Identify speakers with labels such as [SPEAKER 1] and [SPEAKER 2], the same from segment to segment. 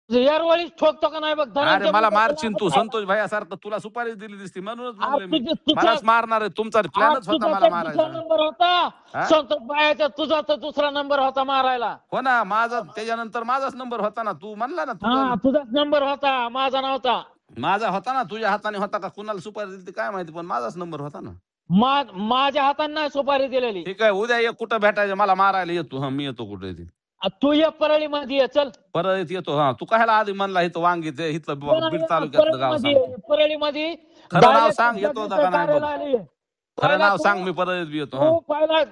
[SPEAKER 1] यारवाळी ठोकतो का नाही बघ
[SPEAKER 2] अरे
[SPEAKER 1] धनंजय
[SPEAKER 2] मला
[SPEAKER 1] मुंडे
[SPEAKER 2] मारशील तू
[SPEAKER 1] तुला
[SPEAKER 2] संतोष भाई सारखं तुला सुपारी दिली दिसती म्हणूनच
[SPEAKER 1] आज
[SPEAKER 2] म्हणले मी
[SPEAKER 1] तुझा
[SPEAKER 2] मलाच मारणार आहे. तुमचा
[SPEAKER 1] आज
[SPEAKER 2] प्लॅनच होता
[SPEAKER 1] तुझा
[SPEAKER 2] मला
[SPEAKER 1] तर दुसरा
[SPEAKER 2] मारायचा.
[SPEAKER 1] नंबर होता
[SPEAKER 2] हा?
[SPEAKER 1] संतोष बायाचा तुझा तर दुसरा नंबर होता मारायला.
[SPEAKER 2] हो ना माझा त्याच्यानंतर माझाच नंबर होता ना. तू म्हणला ना तुझा
[SPEAKER 1] हा तुझाच नंबर होता माझा नव्हता.
[SPEAKER 2] माझा होता ना. तुझ्या हाताने होता का कुणाला सुपारी दिली काय माहिती पण माझाच नंबर होता ना.
[SPEAKER 1] माझ्या हाताने नाही सुपारी दिलेली.
[SPEAKER 2] ठीक आहे उद्या ये कुठं भेटायचं मला मारायला येतो. हा मी येतो कुठे ते
[SPEAKER 1] तू ये परळी मध्ये ये चल.
[SPEAKER 2] परत येतो. हा तू कायला आधी म्हणला इथं वांगीचे इथलं बीड तालुक्यातलं
[SPEAKER 1] परळी
[SPEAKER 2] गाव
[SPEAKER 1] मध्ये
[SPEAKER 2] सांगतो.
[SPEAKER 1] परळी मध्ये
[SPEAKER 2] खरं नाव सांग येतो होता का नाही बघ.
[SPEAKER 1] कार्यालय आली.
[SPEAKER 2] खरं
[SPEAKER 1] पहिला
[SPEAKER 2] नाव सांग मी परत बी येतो. हा
[SPEAKER 1] तू पहिला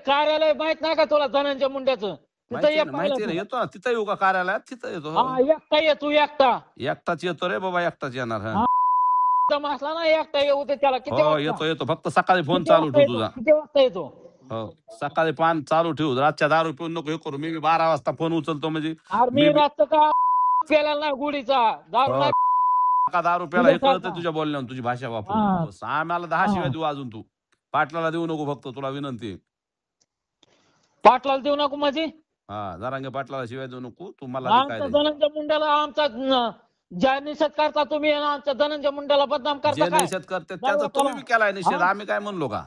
[SPEAKER 1] कार्यालय माहित नाही का तुला धनंजय मुंड्याचं तिथं ये
[SPEAKER 2] माहिती
[SPEAKER 1] पहिला.
[SPEAKER 2] ना येतो ना तिथं येऊ का कार्यालयात तिथं येतो. हो.
[SPEAKER 1] हा एकटा ये तू एकटा.
[SPEAKER 2] एकटाच येतो रे बाबा एकटाच येणार. हा
[SPEAKER 1] जम असला ना एकटा येऊ दे त्याला. किती
[SPEAKER 2] हो
[SPEAKER 1] वाजता
[SPEAKER 2] येतो येतो फक्त सकाळी फोन
[SPEAKER 1] किती
[SPEAKER 2] चालू
[SPEAKER 1] वाजता
[SPEAKER 2] ठेव
[SPEAKER 1] येतो
[SPEAKER 2] तुझा.
[SPEAKER 1] किती वाजता येतो.
[SPEAKER 2] हो सकाळी पान चालू ठेवू. रातच्या दारू पिऊन नको हे करू. मी 12 वाजता फोन उचलतो म्हणजे
[SPEAKER 1] अरे
[SPEAKER 2] मी
[SPEAKER 1] मी रात्र का प्याला नाही गुढीचा दारू
[SPEAKER 2] हो,
[SPEAKER 1] नाही.
[SPEAKER 2] का दारू प्याला हे कळत
[SPEAKER 1] तुझ्यासारखा.
[SPEAKER 2] तुझ्या बोलण्यावर तुझी भाषा वापरून.
[SPEAKER 1] हा.
[SPEAKER 2] बस आम्हाला 10
[SPEAKER 1] हा.
[SPEAKER 2] शिवाय देऊ अजून तू. पाटलाला देऊ नको फक्त तुला विनंती आहे.
[SPEAKER 1] पाटलाला देऊ नको माझी.
[SPEAKER 2] हा जरांगे पाटलाला शिवाय देऊ नको तू मला बी काय
[SPEAKER 1] आमचा
[SPEAKER 2] दे.
[SPEAKER 1] धनंजय मुंड्याला आमचा ज्या निषेध करता तुम्ही आणि आमच्या धनंजय मुंड्याला बदनाम करता
[SPEAKER 2] जे
[SPEAKER 1] काय.
[SPEAKER 2] निषेध करते त्याचा तुम्ही बी केलाय निषेध. आम्ही काय म्हणलो का.